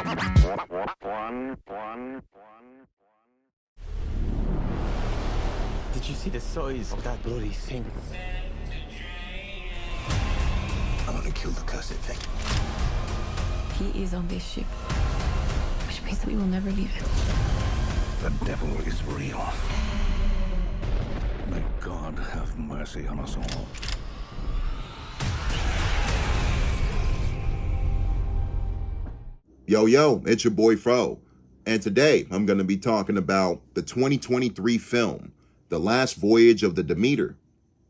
Did you see the size of that bloody thing? I'm gonna kill the cursed thing. He is on this ship, which means that we will never leave it. The devil is real. May God have mercy on us all. Yo, it's your boy Fro, and today I'm going to be talking about the 2023 film, The Last Voyage of the Demeter.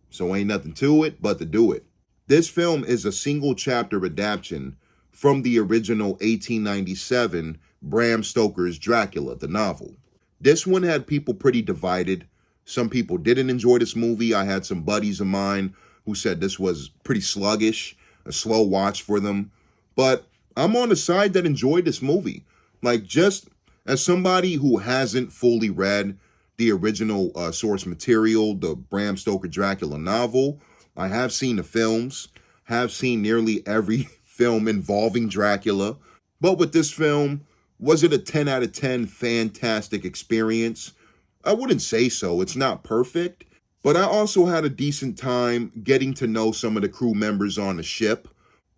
So ain't nothing to it but to do it. This film is a single chapter adaptation from the original 1897 Bram Stoker's Dracula, the novel. This one had people pretty divided. Some people didn't enjoy this movie. I had some buddies of mine who said this was pretty sluggish, a slow watch for them. But I'm on the side that enjoyed this movie. Like, just as somebody who hasn't fully read the original source material, the Bram Stoker Dracula novel, I have seen the films, have seen nearly every film involving Dracula. But with this film, was it a 10 out of 10 fantastic experience? I wouldn't say so. It's not perfect. But I also had a decent time getting to know some of the crew members on the ship.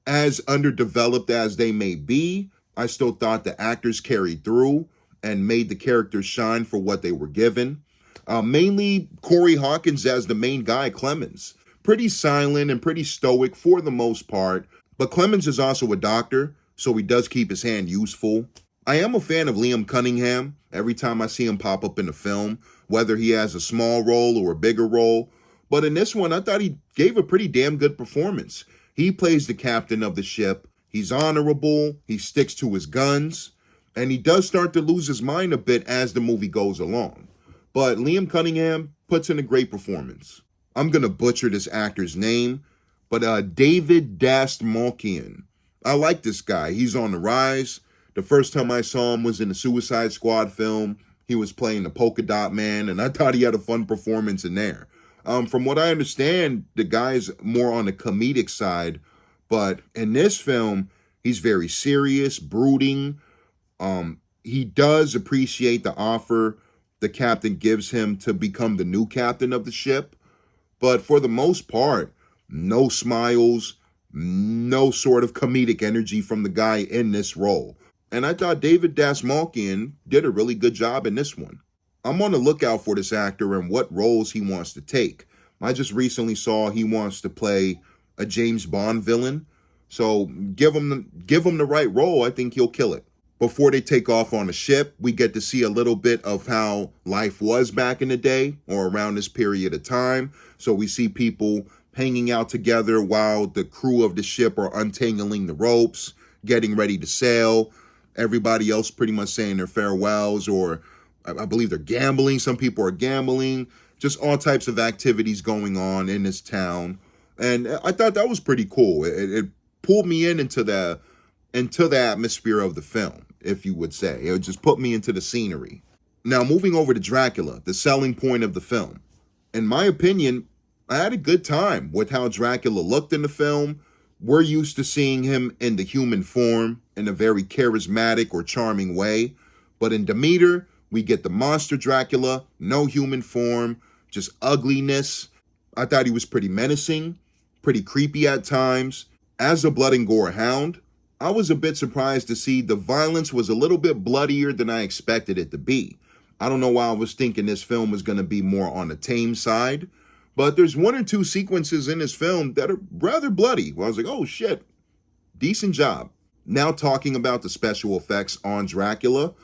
As underdeveloped as they may be, I still thought the actors carried through and made the characters shine for what they were given. Mainly Corey Hawkins as the main guy, Clemens. Pretty silent and pretty stoic for the most part, but Clemens is also a doctor, so he does keep his hand useful. I am a fan of Liam Cunningham every time I see him pop up in a film, whether he has a small role or a bigger role. But in this one, I thought he gave a pretty damn good performance. He plays the captain of the ship. He's honorable. He sticks to his guns. And he does start to lose his mind a bit as the movie goes along. But Liam Cunningham puts in a great performance. I'm going to butcher this actor's name, but David Dastmalchian. I like this guy. He's on the rise. The first time I saw him was in the Suicide Squad film. He was playing the Polka Dot Man, and I thought he had a fun performance in there. From what I understand, the guy's more on the comedic side, but in this film, he's very serious, brooding. He does appreciate the offer the captain gives him to become the new captain of the ship, but for the most part, no smiles, no sort of comedic energy from the guy in this role. And I thought David Dastmalchian did a really good job in this one. I'm on the lookout for this actor and what roles he wants to take. I just recently saw he wants to play a James Bond villain. So give him the right role. I think he'll kill it. Before they take off on the ship, we get to see a little bit of how life was back in the day or around this period of time. So we see people hanging out together while the crew of the ship are untangling the ropes, getting ready to sail. Everybody else pretty much saying their farewells, or I believe they're gambling. Some people are gambling. Just all types of activities going on in this town. And I thought that was pretty cool. It pulled me into the atmosphere of the film, if you would say. It just put me into the scenery. Now, moving over to Dracula, the selling point of the film. In my opinion, I had a good time with how Dracula looked in the film. We're used to seeing him in the human form in a very charismatic or charming way. But in Demeter, we get the monster Dracula, no human form, just ugliness. I thought he was pretty menacing, pretty creepy at times. As a blood and gore hound, I was a bit surprised to see the violence was a little bit bloodier than I expected it to be. I don't know why I was thinking this film was going to be more on the tame side. But there's one or two sequences in this film that are rather bloody. Well, I was like, oh shit, decent job. Now talking about the special effects on Dracula.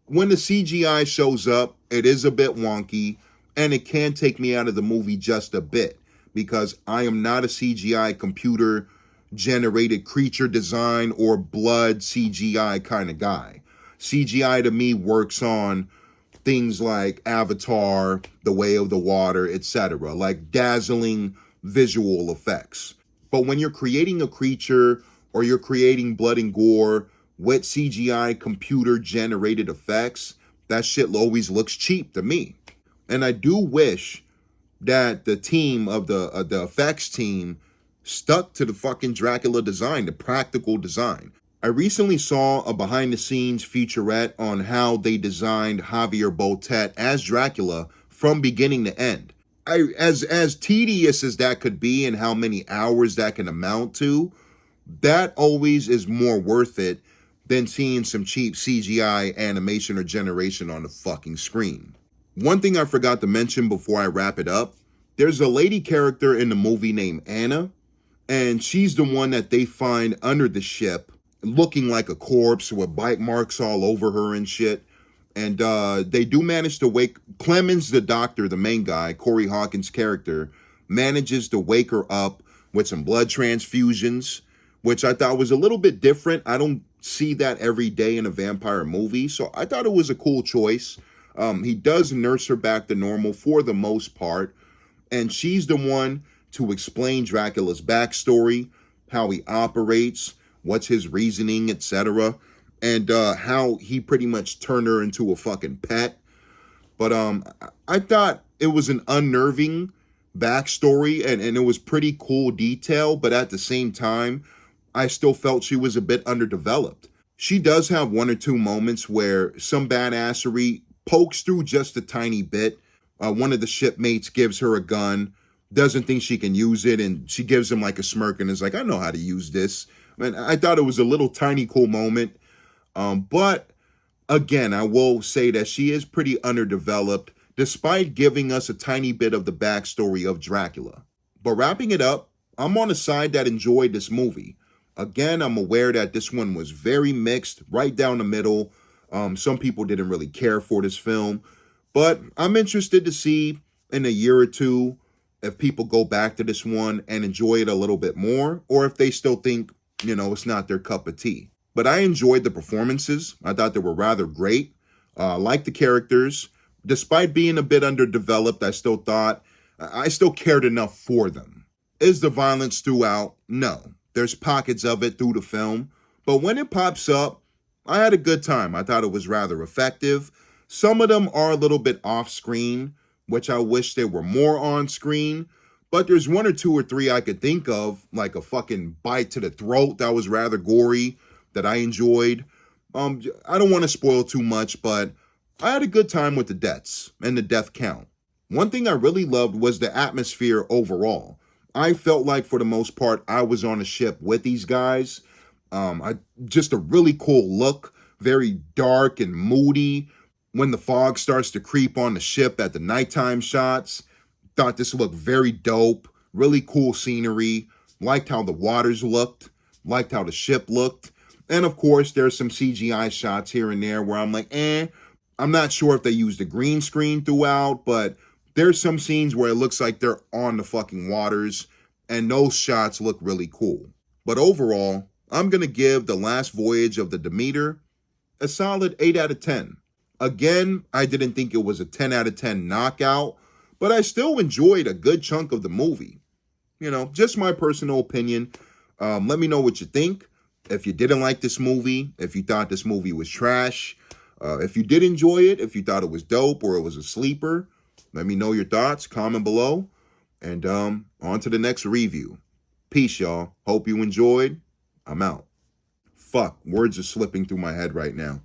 When the CGI shows up, it is a bit wonky, and it can take me out of the movie just a bit, because I am not a CGI computer-generated creature design or blood CGI kind of guy. CGI to me works on things like Avatar, The Way of the Water, etc., like dazzling visual effects. But when you're creating a creature or you're creating blood and gore with CGI computer-generated effects, that shit always looks cheap to me. And I do wish that the team of the effects team stuck to the fucking Dracula design, the practical design. I recently saw a behind-the-scenes featurette on how they designed Javier Botet as Dracula from beginning to end. As tedious as that could be and how many hours that can amount to, that always is more worth it than seeing some cheap CGI animation or generation on the fucking screen. One thing I forgot to mention before I wrap it up, there's a lady character in the movie named Anna, and she's the one that they find under the ship looking like a corpse with bite marks all over her and shit. And they do manage to wake Clemens, the doctor, the main guy, Corey Hawkins' character, manages to wake her up with some blood transfusions, which I thought was a little bit different. I don't see that every day in a vampire movie, so I thought it was a cool choice. He does nurse her back to normal for the most part, and she's the one to explain Dracula's backstory, how he operates, what's his reasoning, etc., and how he pretty much turned her into a fucking pet. But I thought it was an unnerving backstory, and it was pretty cool detail, but at the same time, I still felt she was a bit underdeveloped. She does have one or two moments where some badassery pokes through just a tiny bit. One of the shipmates gives her a gun, doesn't think she can use it, and she gives him like a smirk and is like, I know how to use this. Man, I thought it was a little tiny cool moment. But again, I will say that she is pretty underdeveloped, despite giving us a tiny bit of the backstory of Dracula. But wrapping it up, I'm on the side that enjoyed this movie. Again, I'm aware that this one was very mixed, right down the middle. Some people didn't really care for this film, but I'm interested to see in a year or two if people go back to this one and enjoy it a little bit more, or if they still think, it's not their cup of tea. But I enjoyed the performances. I thought they were rather great. Like the characters. Despite being a bit underdeveloped, I still cared enough for them. Is the violence throughout? No. There's pockets of it through the film. But when it pops up, I had a good time. I thought it was rather effective. Some of them are a little bit off screen, which I wish they were more on screen. But there's one or two or three I could think of, like a fucking bite to the throat that was rather gory, that I enjoyed. I don't want to spoil too much, but I had a good time with the deaths and the death count. One thing I really loved was the atmosphere overall. I felt like for the most part, I was on a ship with these guys. Just a really cool look, very dark and moody. When the fog starts to creep on the ship at the nighttime shots, thought this looked very dope, really cool scenery, liked how the waters looked, liked how the ship looked. And of course, there's some CGI shots here and there where I'm like, I'm not sure if they used a green screen throughout, but there's some scenes where it looks like they're on the fucking waters, and those shots look really cool. But overall, I'm going to give The Last Voyage of the Demeter a solid 8 out of 10. Again, I didn't think it was a 10 out of 10 knockout, but I still enjoyed a good chunk of the movie. Just my personal opinion. Let me know what you think. If you didn't like this movie, if you thought this movie was trash, if you did enjoy it, if you thought it was dope or it was a sleeper, let me know your thoughts, comment below, and on to the next review. Peace, y'all. Hope you enjoyed. I'm out. Fuck, words are slipping through my head right now.